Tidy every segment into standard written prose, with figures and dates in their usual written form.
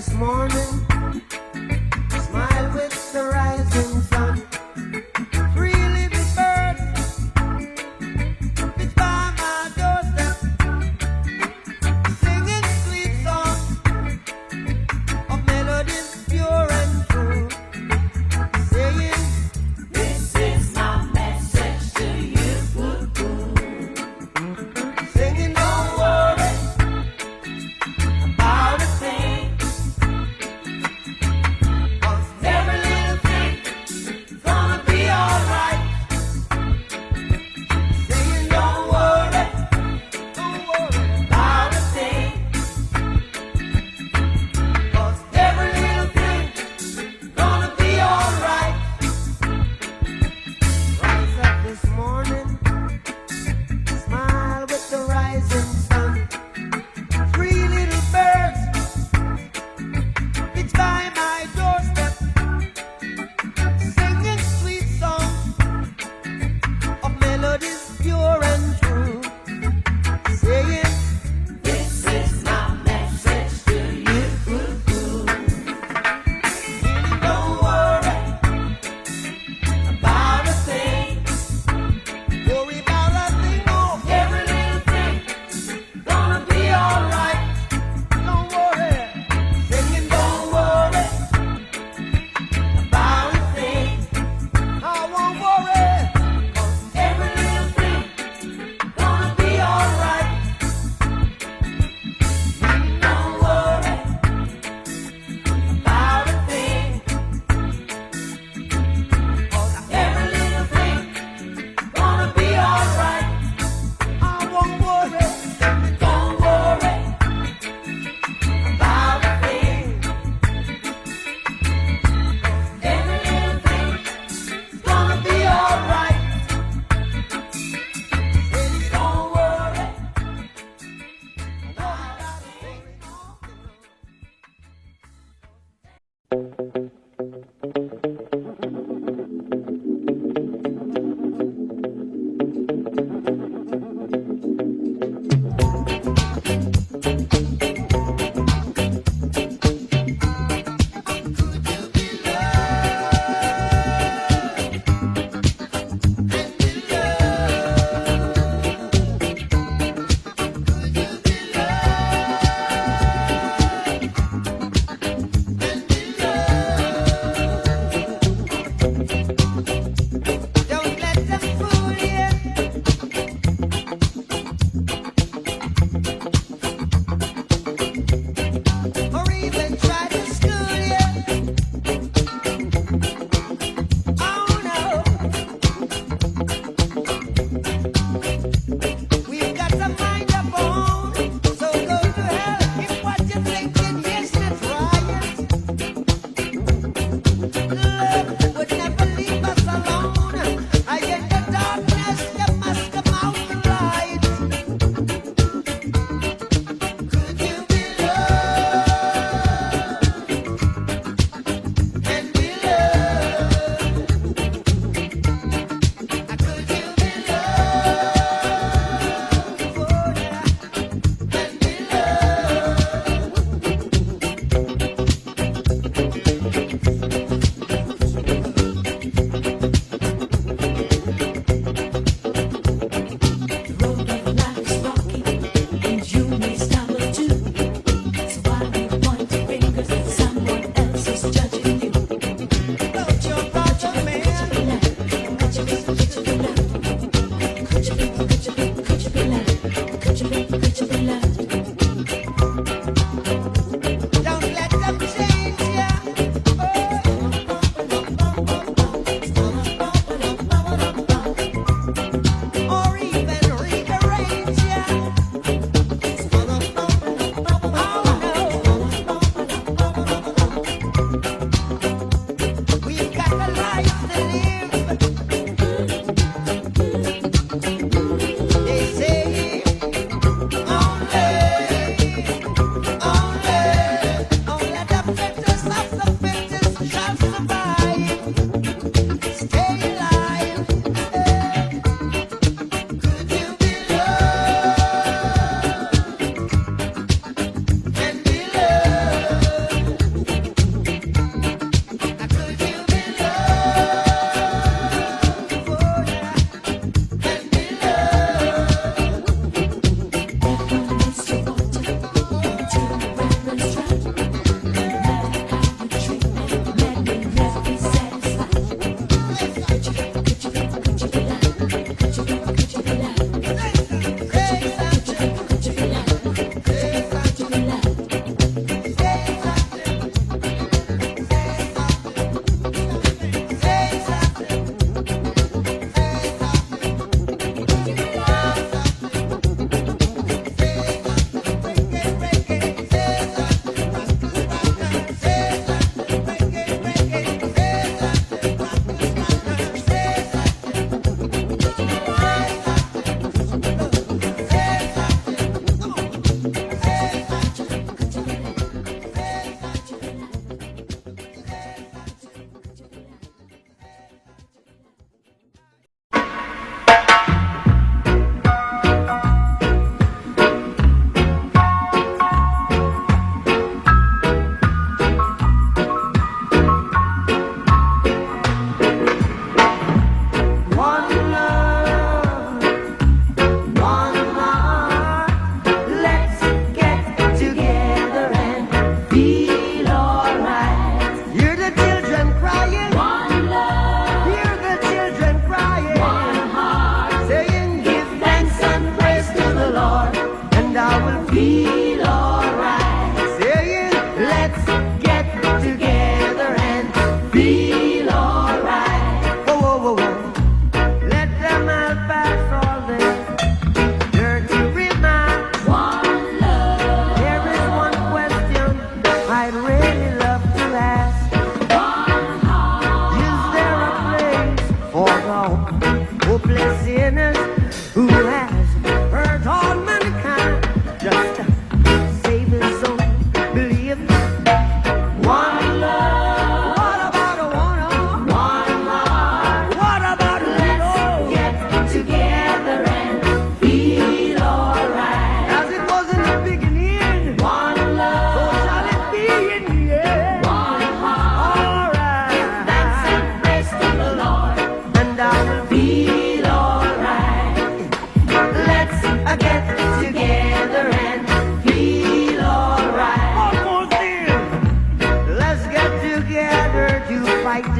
this morning, smile with the rising sun. Three little birds, it's by my doorstep, singing sweet songs of melodies pure and true, saying, this is my message to you. Singing, don't worry about a thing, 'cause every little thing's gonna be alright. Saying, don't worry about a thing, 'cause every little thing's gonna be alright. Rise up this morning, smile with the rising sun. Three little birds, it's by my doorstep, singing sweet songs of melodies pure and true, saying, this is my message to you. Don't worry about a thing. Worry about a thing, oh, every little thing gonna be alright. Don't worry, singing, don't worry about a thing. I won't worry, 'cause every little thing gonna be alright. Don't worry about a thing, 'cause every little thing gonna be alright. I won't worry, don't worry about a thing, 'cause every little thing's gonna be alright. Don't worry about a thing.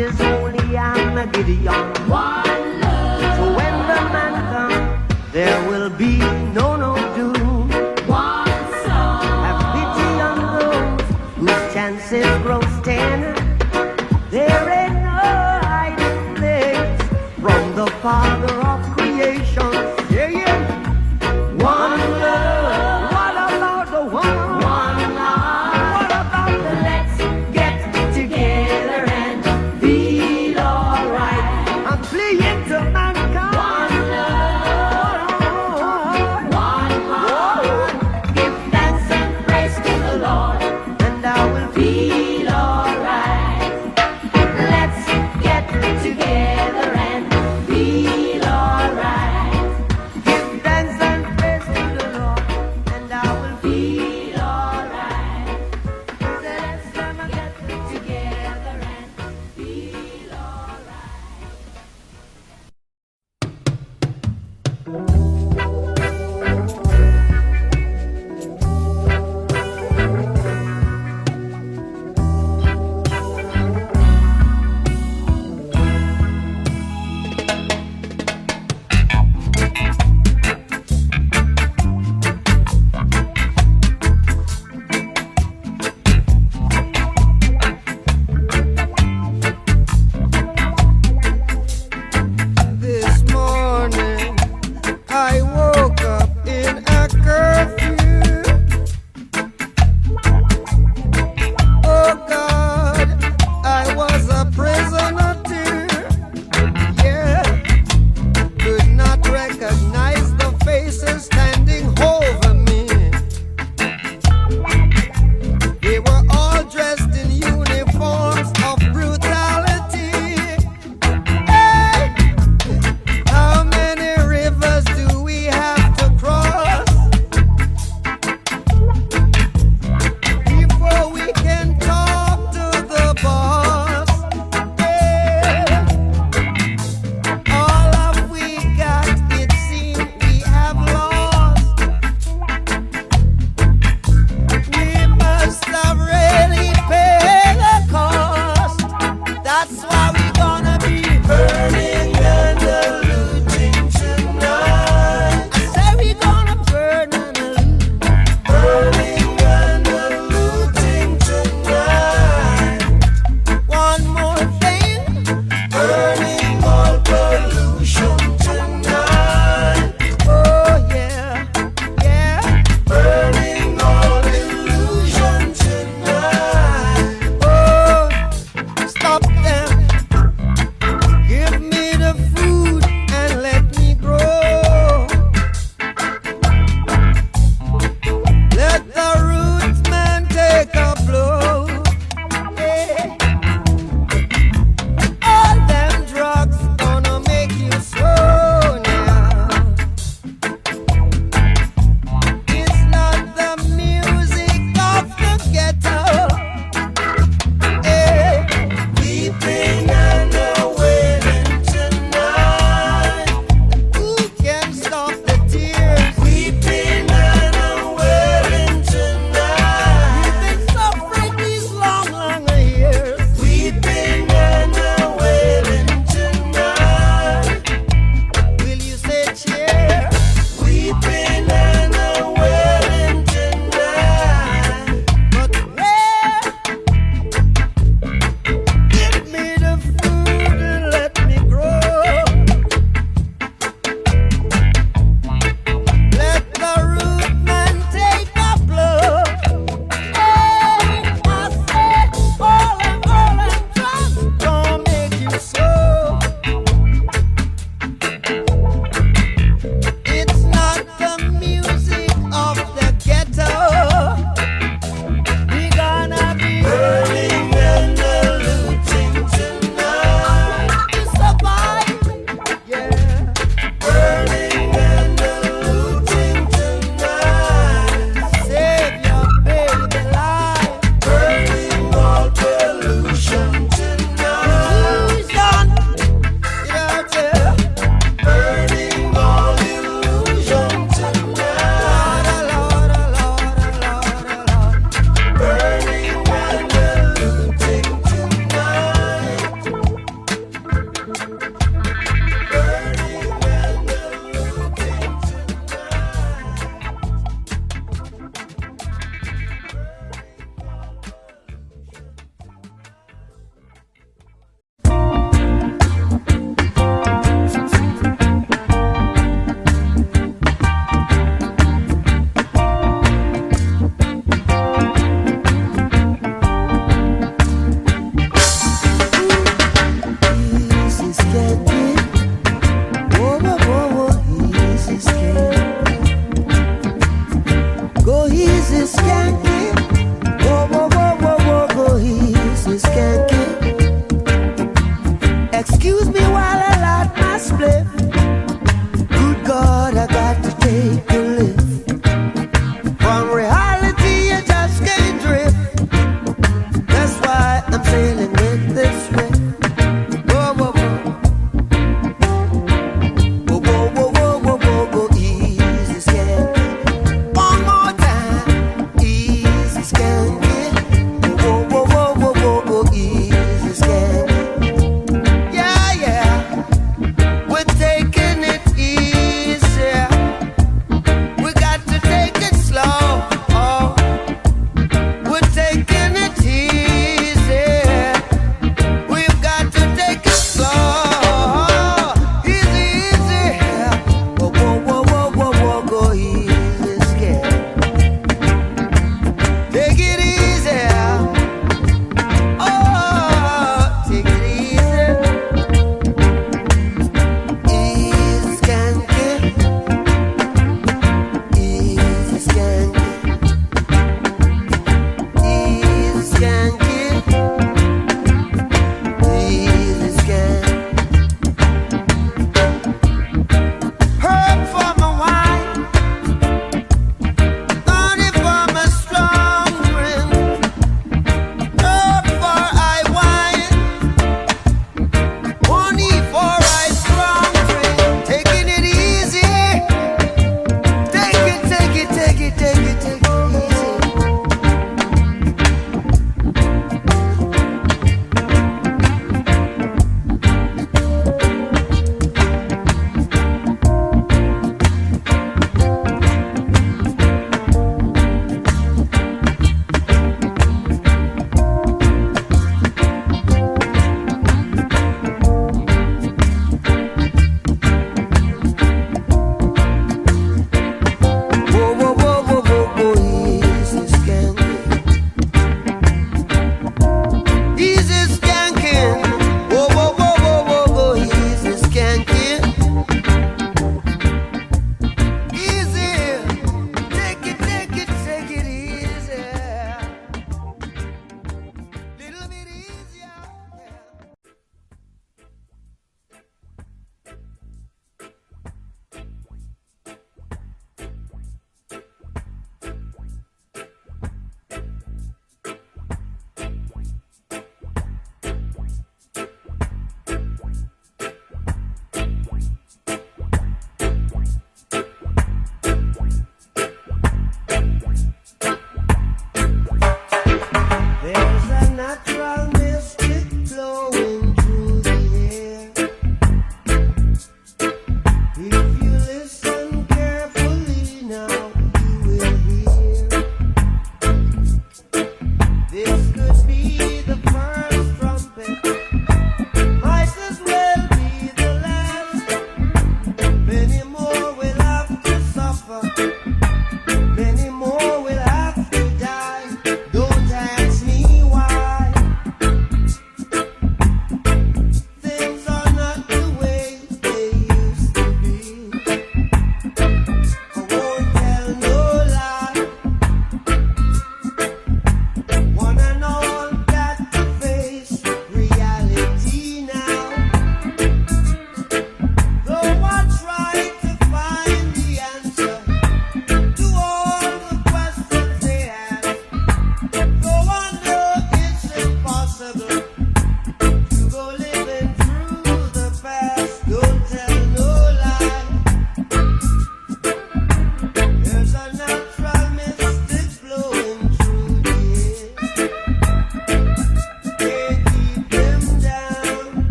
is holy and a Gideon. One love. So when the man comes, there will be no doom. One song. Have pity on those whose chances grow thin. There ain't no hiding place from the Father of creation. Yeah, yeah. One love. What about the one? One love. What about the Let's get together and feel alright. I'm fleeing to mankind. One love. One heart. Give thanks and praise to the Lord. And I will Feel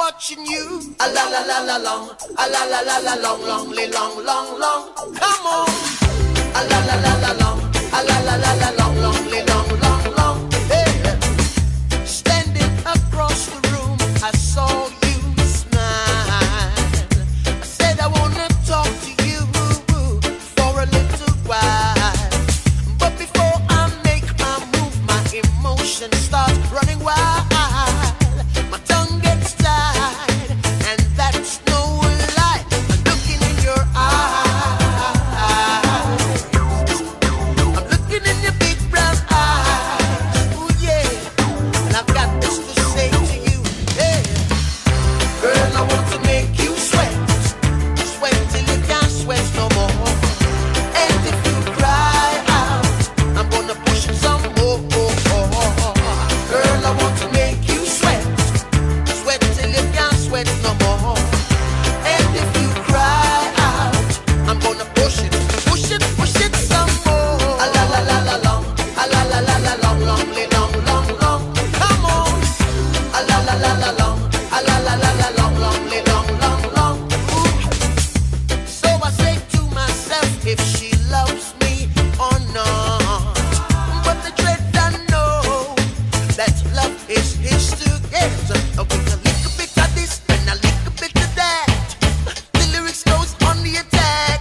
watching you. A la la la la long, a la la la la long, long, long, long, long. Come on. A la la la la long, a la la la la long, long, long, long, long. Hey. Standing across the room, I saw you smile. I said I wanna talk to you for a little while. But before I make my move, my emotions start running wild. My tongue gets tied, and that's no lie. I'm looking in your eyes. I'm looking in your big brown eyes. Ooh, yeah. And I've got this to say to you. Yeah. Girl, I want to make you sweat. Sweat till you can't sweat no more. And if you cry out, I'm gonna push it some more. Girl, I want to make you sweat. Sweat till you can't sweat no more. And if you cry out, I'm gonna push it some more. A la la la la long, a la la la la long, long, long, long, long. Come on. A la la la la long, a la la la la long, long, long, long, long. Ooh. So I say to myself, if she loves me or not. But the dread I know that love is his to get. With a little bit of this and a little bit of that, the lyrics goes on the attack.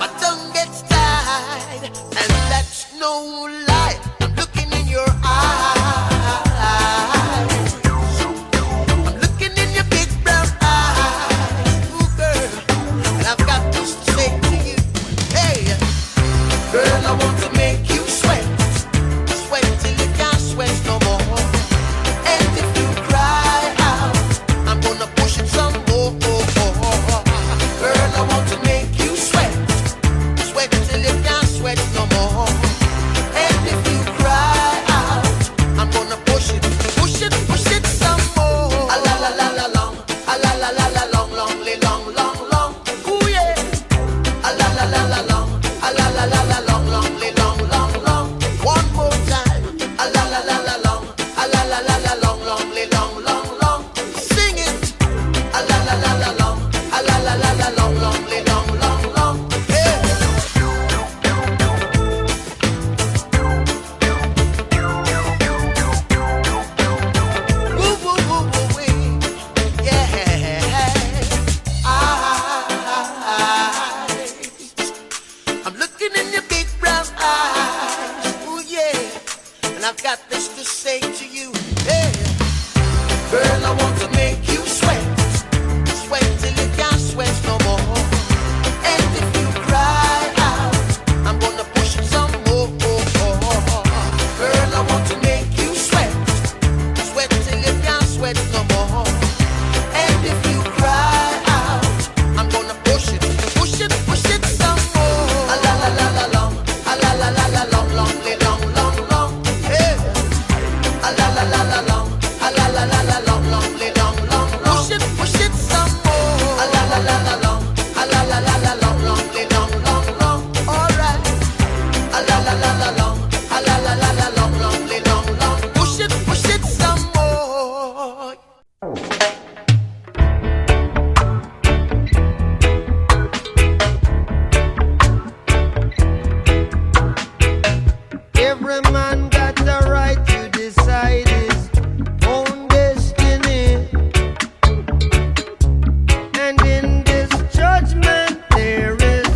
My tongue gets tied, and that's no lie. I'm looking in your eyes. I'm looking in your big brown eyes. Ooh, girl, and I've got this to say to you. Hey, girl, I want to make you sweat. Sweat till you can't sweat no more. And if you cry out, I'm gonna push it some more. Girl, I want to make you sweat. Sweat till you can't sweat no more. And if you cry out, I'm gonna push it some more. A la la la la long, a la la la la long, long, long, long, long. Ooh yeah. A la la la la long, a la la la la long, long, long, long, long. One more time. A la la la la long, a la la la la long, long, long, long, long. Sing it. A la la la la long, a la la la la long, long, long, long, long. Yeah. Woo, woo, woo, woo, wee. Yeah. I'm looking in your big brown eyes. Ooh, yeah. And I've got this to say to you. Yeah. Girl, I want to make you sweat. Sweat till you can't sweat no more. And if you cry out, I'm gonna push it some more. Girl, I want to make you sweat. Sweat till you can't sweat no more. And if you cry out, I'm gonna push it some more. A la la la la long, a la la la la long, long, long, long, long. Yeah. A la la la la long, a la la la la long, long, long, long, long. Push it some more. A la la la la long, a la la la la long, long, long, long, long. All right. A la la la la long, a la la la la long, long, long, long. Push it some more. Every man got the right to decide his own destiny. And in this judgment there is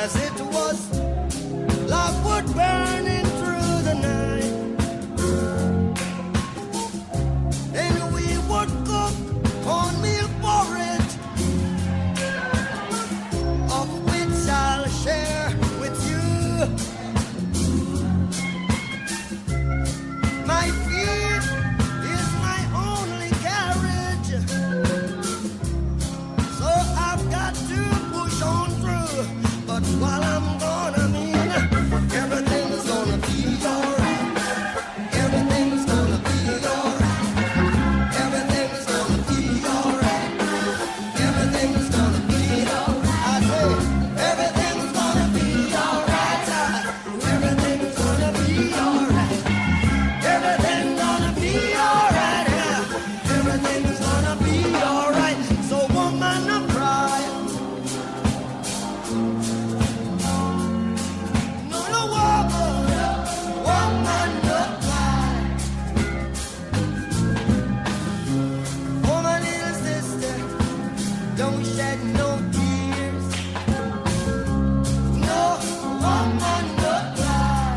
as it was love wood burning through the night. And we would cook cornmeal porridge, of which I'll share with you. My feet is my only carriage, so I've got to push on through. But while I'm gone, I mean, everything is gonna be alright. Everything's gonna be alright. Everything's gonna be alright. Everything's gonna be alright. I say, everything's gonna be alright. Everything's gonna be alright. Everything's gonna be alright. Everything's gonna be alright. So woman, don't cry. No, no, woman, don't cry. Oh, my little sister, don't shed no tears. No, woman, don't cry.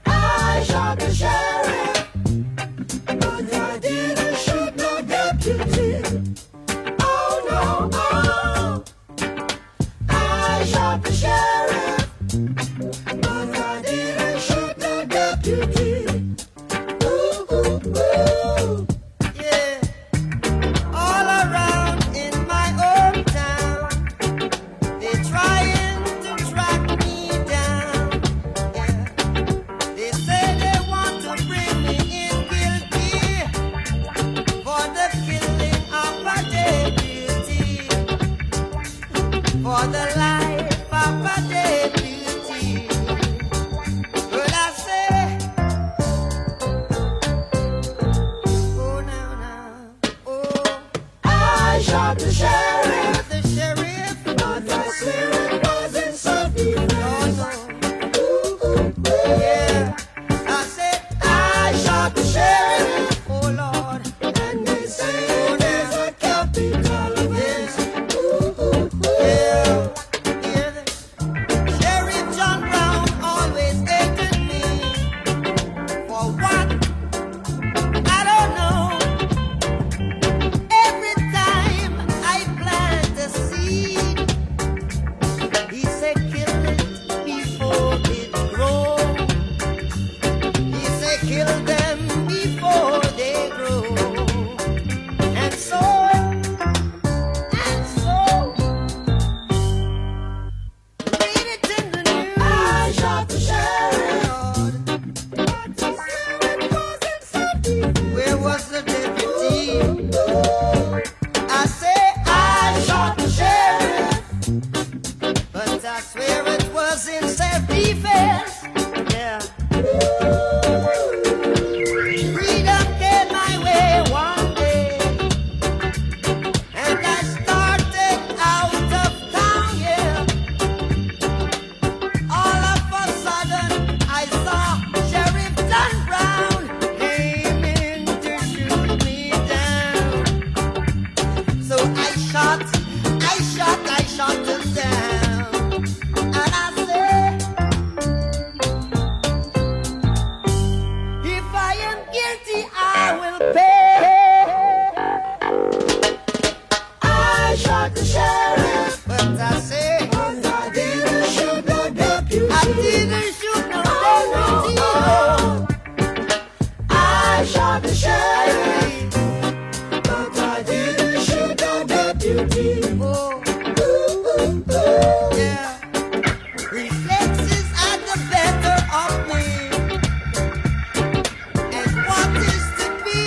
I shot the sheriff, but I didn't shoot no deputy. Oh no, oh. I shot the sheriff, but I didn't shoot no deputy. Ooh, ooh, ooh. Yeah, all around in my hometown, they're trying to track me down. Yeah. They say they want to bring me in guilty for the killing of a deputy, for the life of a deputy. But I say, oh now, oh, I shot the sheriff, but I swear it wasn't self-defense. Yeah, I said I shot the sheriff. Oh Lord, and they say there's a capital offense. Yeah, yeah. Sheriff John Brown always hated me for what? I don't know. Every time I plant a seed, he said kill it before it grows. He said kill them before they grow. And so, read it in the news. I shot the sheriff, but the sheriff wasn't self-defense. Where was the deputy? I say I shot the sheriff, but I swear it was in self-defense. Yeah. Freedom came my way one day, and I started out of town, yeah. All of a sudden, I saw Sheriff John Brown aiming to shoot me down. So I shot him down. And I said, if I am guilty, I will pay. I shot the sheriff, but I say, I didn't shoot no deputy. I didn't shoot no deputy. Oh, I shot the sheriff, but I didn't shoot no deputy. Oh, yeah. Reflexes are the better of me, and what is to be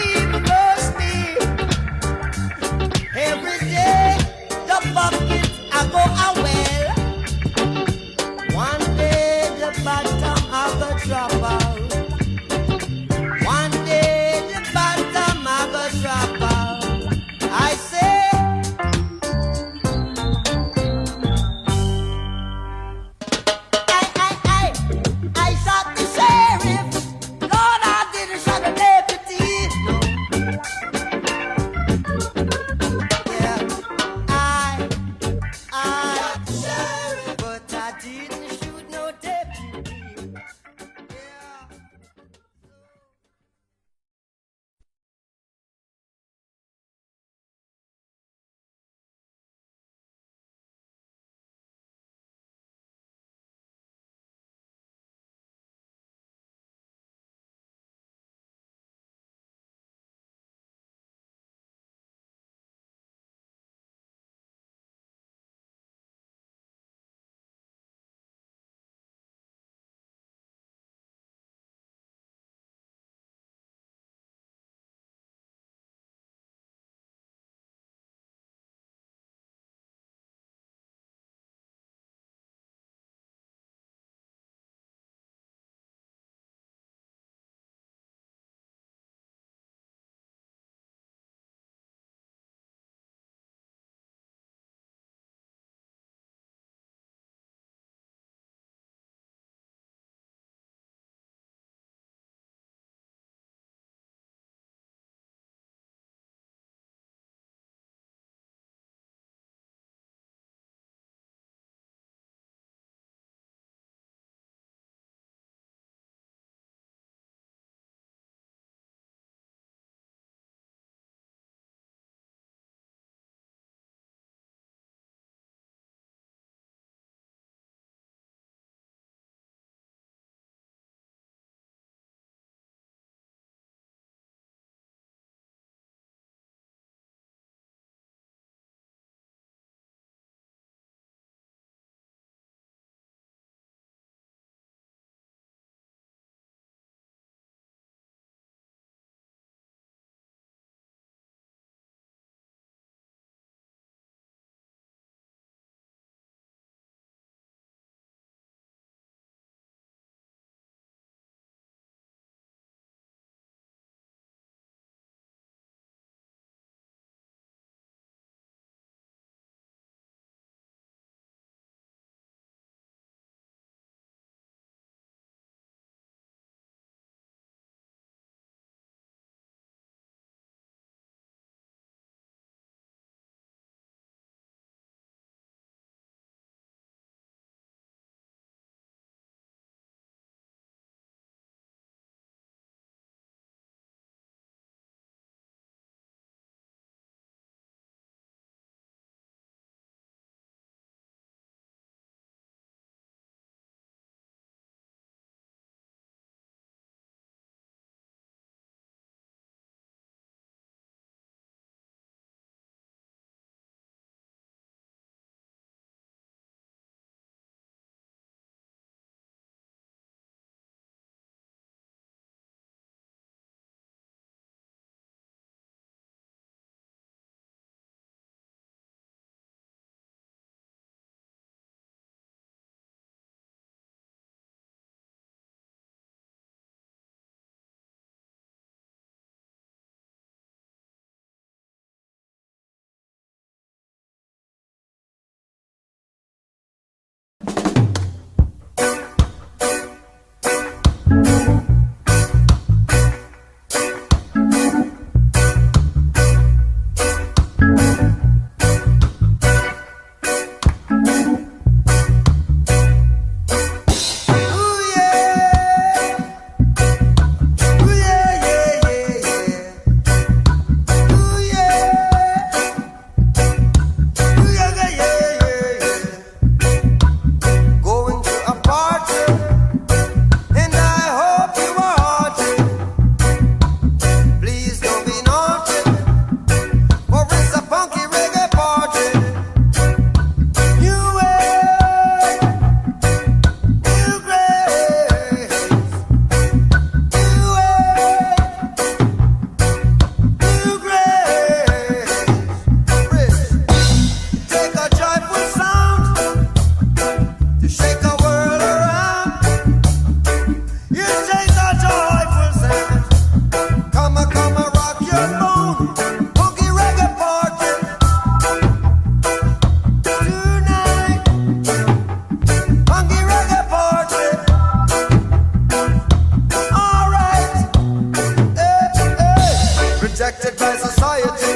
rejected by society,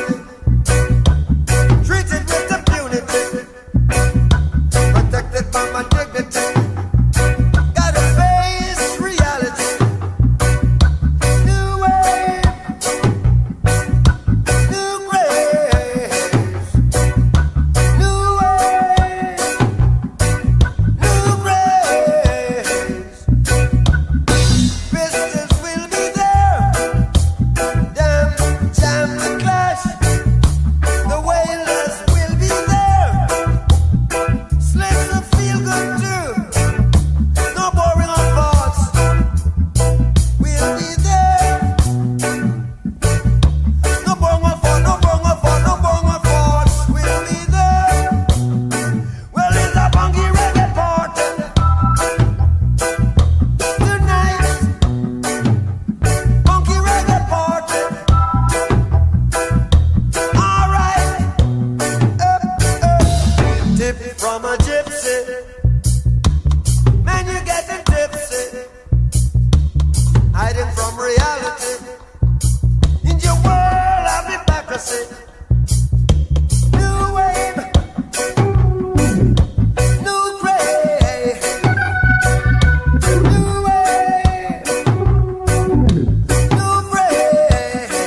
treated with impunity, protected by my dignity. Gotta face reality. New wave, new grace, new wave, new grace. Visitors will be there. Them jam the clash. The wailers will be there. Slaves will feel good too. No boring of thoughts. We'll be there. No bong of thought, no bong of thought, no bong of thoughts. We'll be there. Well, it's a funky reggae party tonight. Funky reggae party. All right. Tip from a gypsy. Man, you're getting tipsy. Hiding from reality. In your world of hypocrisy. New wave. New grace. New wave. New grace.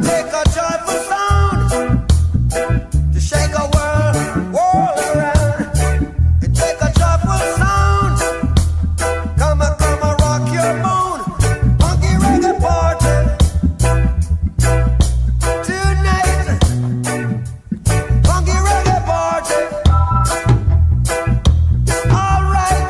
Take a joyful sound to shake a world around. It take a joyful sound, come a rock your bone. Funky reggae party tonight. Funky reggae party. All right,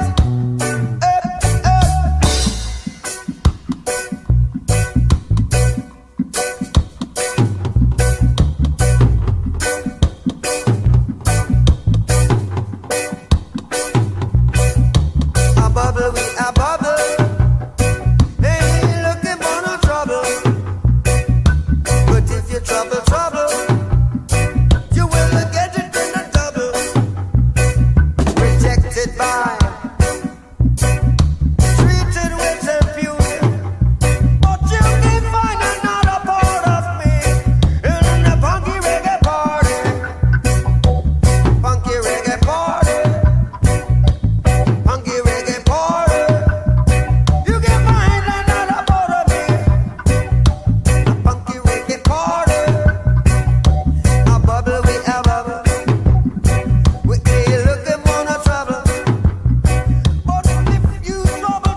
a bubble, we a bubble. Ain't looking for no trouble. But if you trouble, you will get it in a double. Rejected by, treated with impunity. But you can find another part of me in the funky reggae party. Funky reggae party. Funky reggae party. You can find another part of me. A funky reggae party. A bubble, we a bubble. We ain't looking for no trouble. But if you trouble,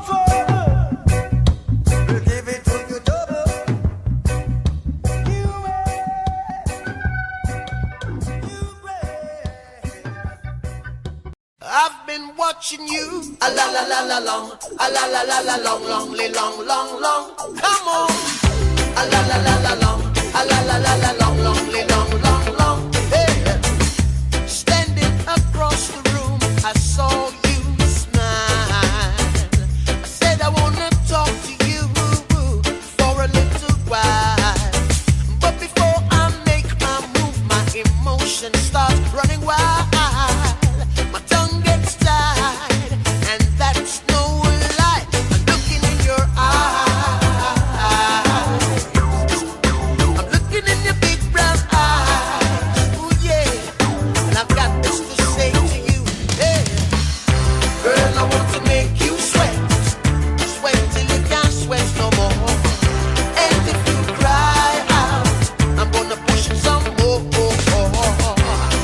we'll give it to you double. New grace. I've been watching you a la la la la long, a la la la la long, long. Come on, a la la la la long, a la la la la long. Hey, standing across the room, I saw you smile. I said I wanna talk to you for a little while, but before I make my move, my emotions start running wild. My tongue gets tied, and that's no lie. I'm looking in your eyes. I'm looking in your big brown eyes. Ooh, yeah. And I've got this to say to you. Hey, girl, I want to make you sweat. Sweat till you can't sweat no more. And if you cry out, I'm gonna push it some more.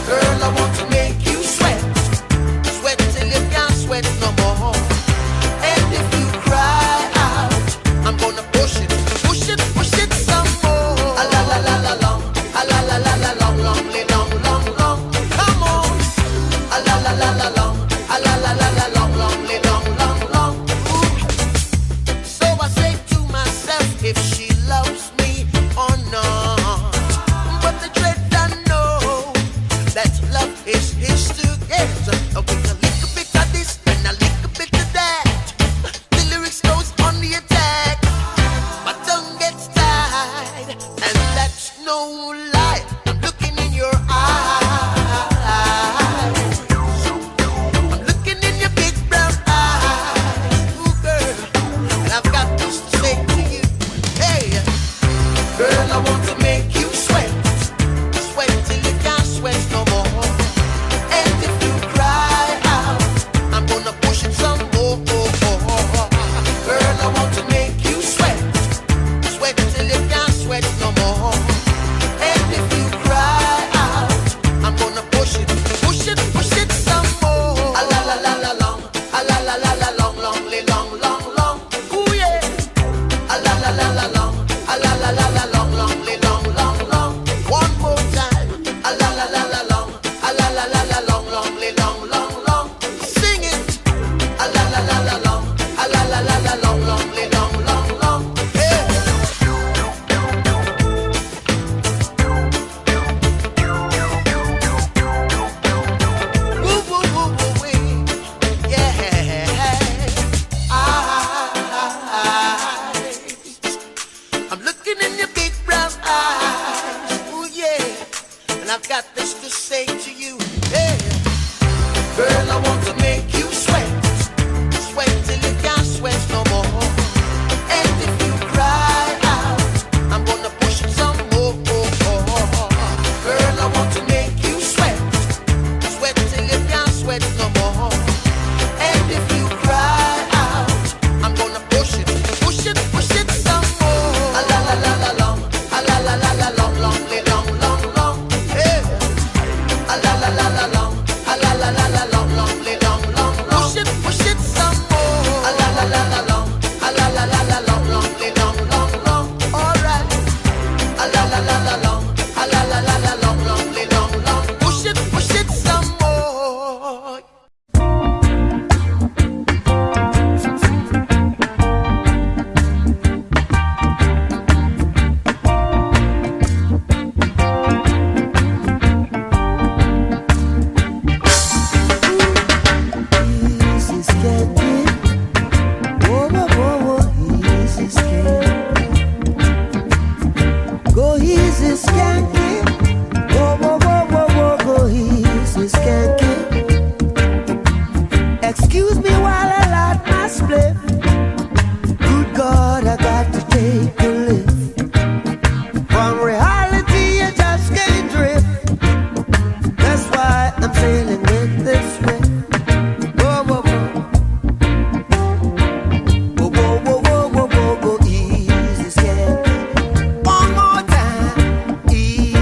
Girl, I want to make you sweat. Sweat till you can't sweat no more. And if you cry out, I'm gonna push it some more. A la la la la long, a la la la la long. Come on, a la la la la long, a la la la la long. Ooh. So I say to myself, if she loves me or not. But the dread I know that love is his to get. With a little bit of this and a little bit of that, the lyrics goes on the attack. My tongue gets tied, and that's no no lie. I'm looking in your eyes. I'm looking in your big brown eyes. Ooh, girl. And I've got this to say to you. Hey, girl, I want to make you sweat. Sweat till you can't sweat no more. And if you cry out, I'm gonna push it some more. Girl, I want to make you sweat. Sweat till you can't sweat no more. And if you cry out, I'm gonna push it some more. A la la la la long, a la la la la long, long, long, long, long. Ooh yeah. A la la la la long, a la la la la long, long, long, long, long. One more time. A la la la la long, a la la la la long, long, long, long, long. Sing it. A la la la la long, a la la la la long, long, long, long, long. Yeah. Woo, woo, woo, woo, wee. Yeah. I'm looking in your big brown eyes. Ooh, yeah. And I've got this to say to you. Yeah. Girl, I want to make you sweat. Sweat till you can't sweat no more. And if you cry out, I'm gonna push it some more. Girl, I want to make you sweat. Sweat till you can't sweat no more. And if you cry out, I'm gonna push it some more. A la la la la long, a la la la la long, long, long, long, long. Yeah. A la la la la long, a la la la la long, long, long, long, long. Push it some more. A la la la la long, a la la la la long, long, long, long, long. All right. A la la la la long, a la la la la long, long, long, long. Push it some more. Easy skanky. Whoa, whoa, whoa, whoa. Easy skanky. Go easy skanky. Whoa, whoa, whoa, whoa, whoa. Go easy skanky. Excuse me while I light my split. Good God, I got to take a lift. From reality, you just can't drift. That's why I'm sailing with this way. Whoa, whoa, whoa. Whoa, whoa, whoa, whoa, whoa, whoa, whoa. Easy skanky. One more time. Easy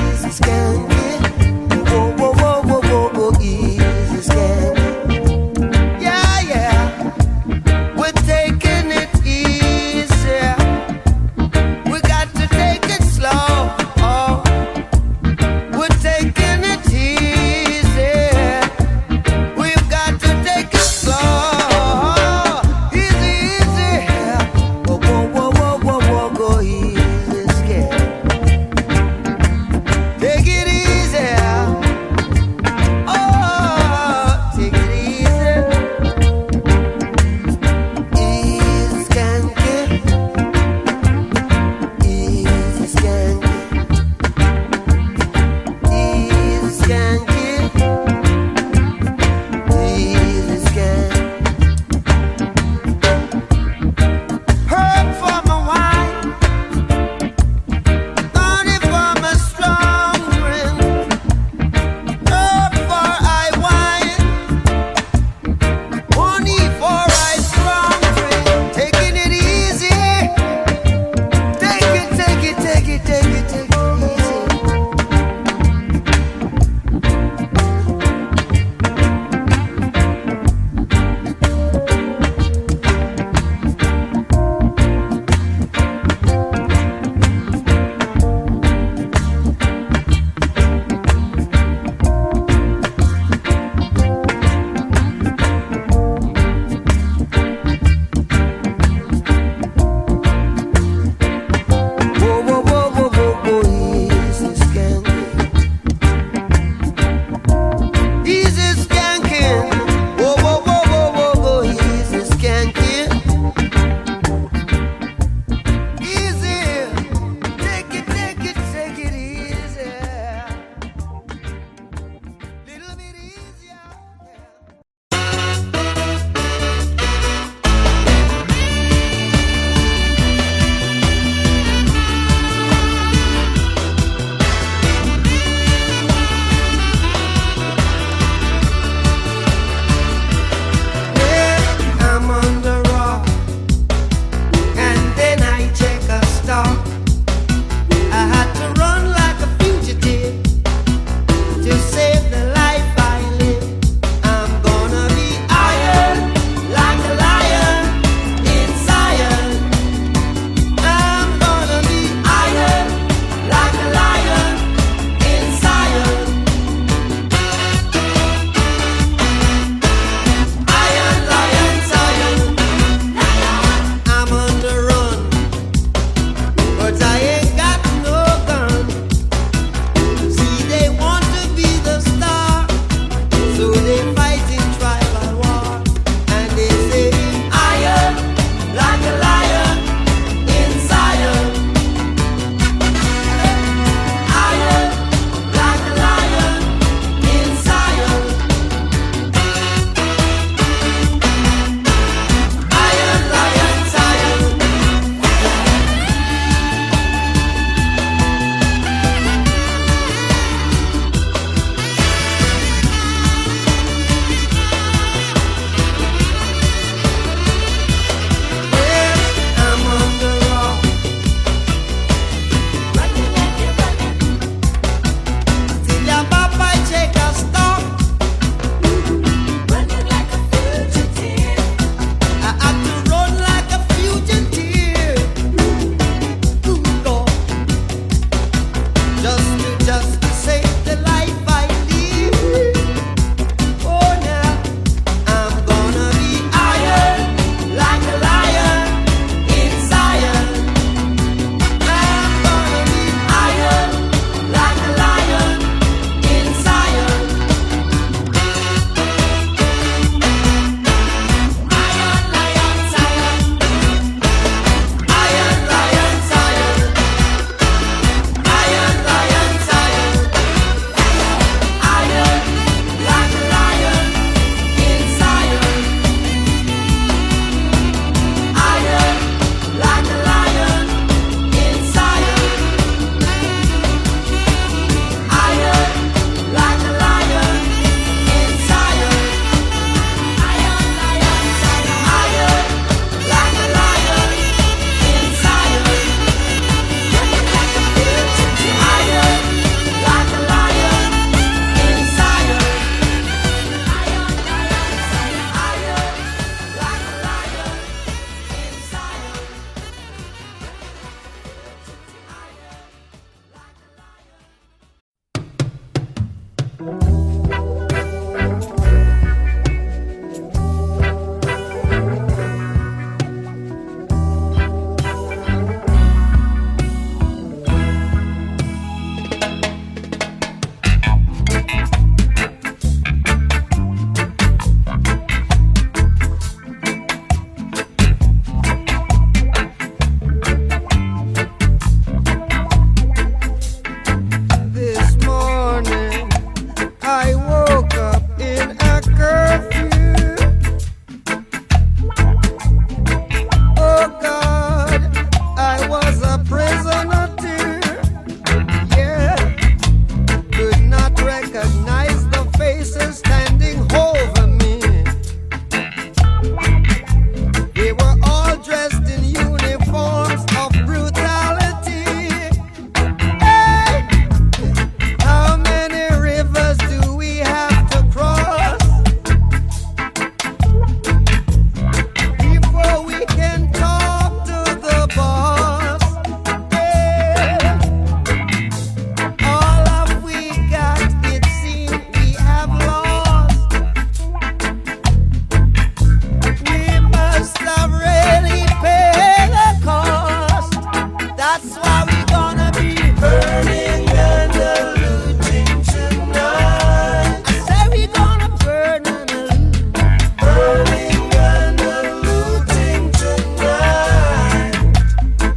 That's why we gonna be burning and looting tonight. I say we gonna burn and loot, burning and looting tonight.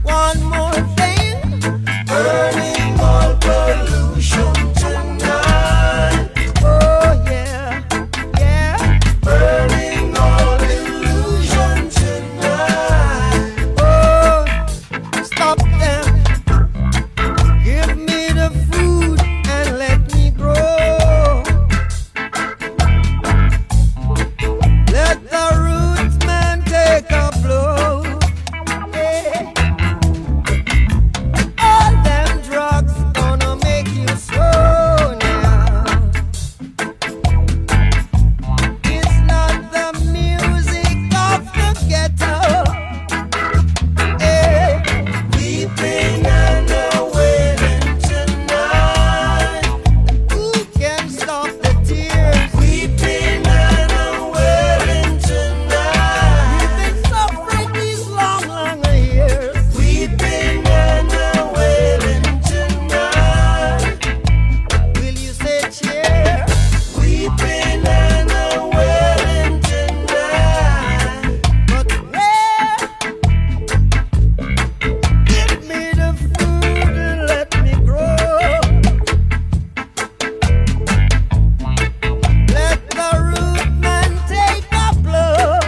One more thing, burning all pollution tonight. Oh yeah, yeah, burning all illusion tonight. Oh, stop them. Give me the food and let me grow. Let the roots man take a blow. Yeah. All them drugs gonna make you slow now. It's not the music of the ghetto. Hey, weeping and wailing tonight. Who can stop the tears? Weeping and wailing tonight. We've been suffering these long, long years. Weeping and wailing tonight. Will you say cheer? Weeping and wailing tonight. But where? Give me the food and let me grow. Let the root man take a blow.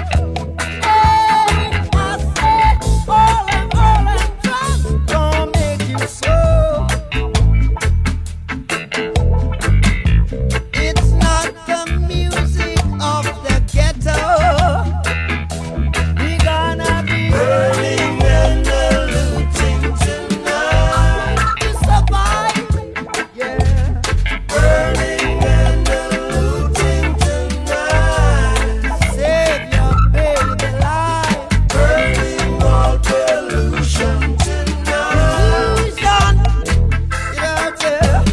Hey, I said all them drugs don't make you so. It's not the music of the ghetto. We gonna be burning and looting tonight. To survive, yeah. Burning and looting tonight. Save your baby life. Burning all pollution tonight. Illusion, yeah, yeah.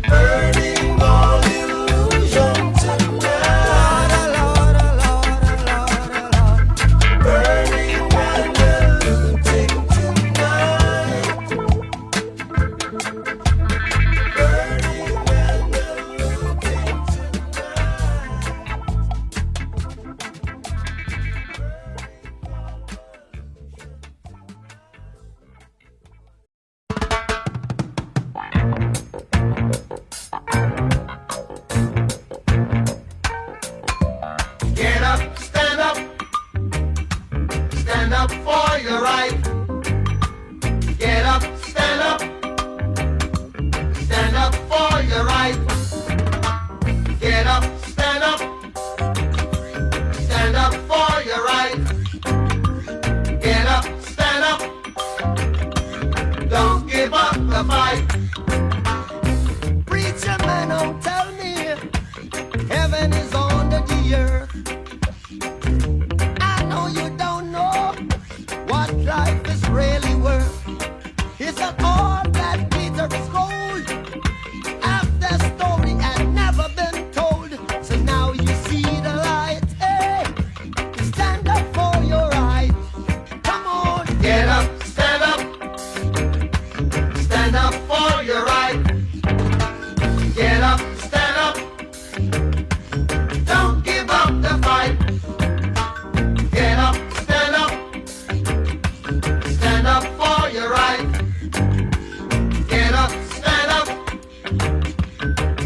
Burning all illusion tonight. Lord, Lord, Lord, Lord, Lord. Burning and looting tonight. Burning and looting Get up, stand up. Stand up for your right. Get up, stand up. Stand up for your right. Get up, stand up. Stand up for your right. Get up, stand up. Don't give up the fight. Preacher man, don't tell me heaven is under the earth. I know you don't know what life is really worth. Is that all that glitter is gold? Half the story had never been told. So now you see the light. Hey, stand up for your right. Come on, Get up, stand up. Stand up for your right. Get up, stand up. Don't give up the fight. Get up, stand up. Stand up for your right. Get up, stand up.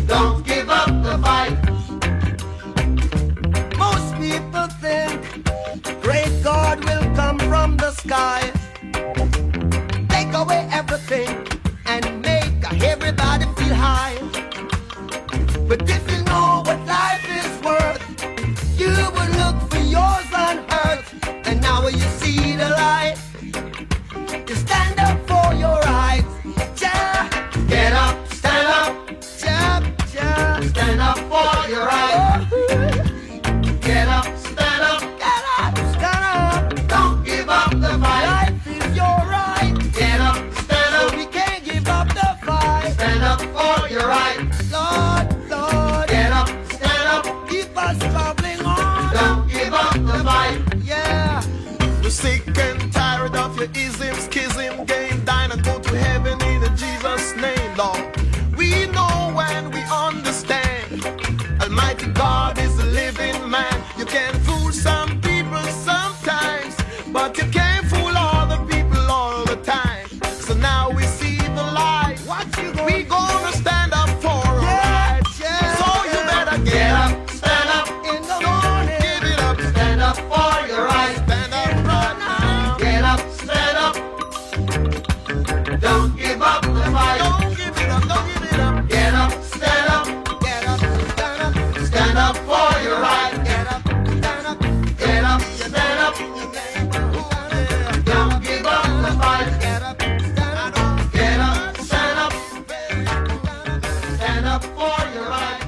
Don't give up the fight. most people think great God will come from the sky, take away everything and make everybody feel high. But if you know what life is worth, you would look for yours on earth. And now you see the light, you stand up for your rights. Ja, Get up, stand up. ja, ja. Stand up for your right. Get up, stand up. Get up, stand up. Don't give up the fight. Life is your right, Get up, stand so up. we can't give up the fight. Stand up for your right. Lord, Lord, Get up, stand up. keep us traveling on. Don't give up the fight. Yeah. We're sick and tired of your ism, schism, game, dine and go We gonna stand up for our rights. So you better get up, stand up in the morning. Give it up, stand up for your rights. Stand up right now. Get up, stand up. Don't give up the fight. Don't give it up, don't give it up. Get up, stand up. Get up, stand up. Stand up for your rights. Get up, stand up. Get up, stand up. Don't give up the fight. Get up, stand up. Get up, stand up. Stand up for your rights.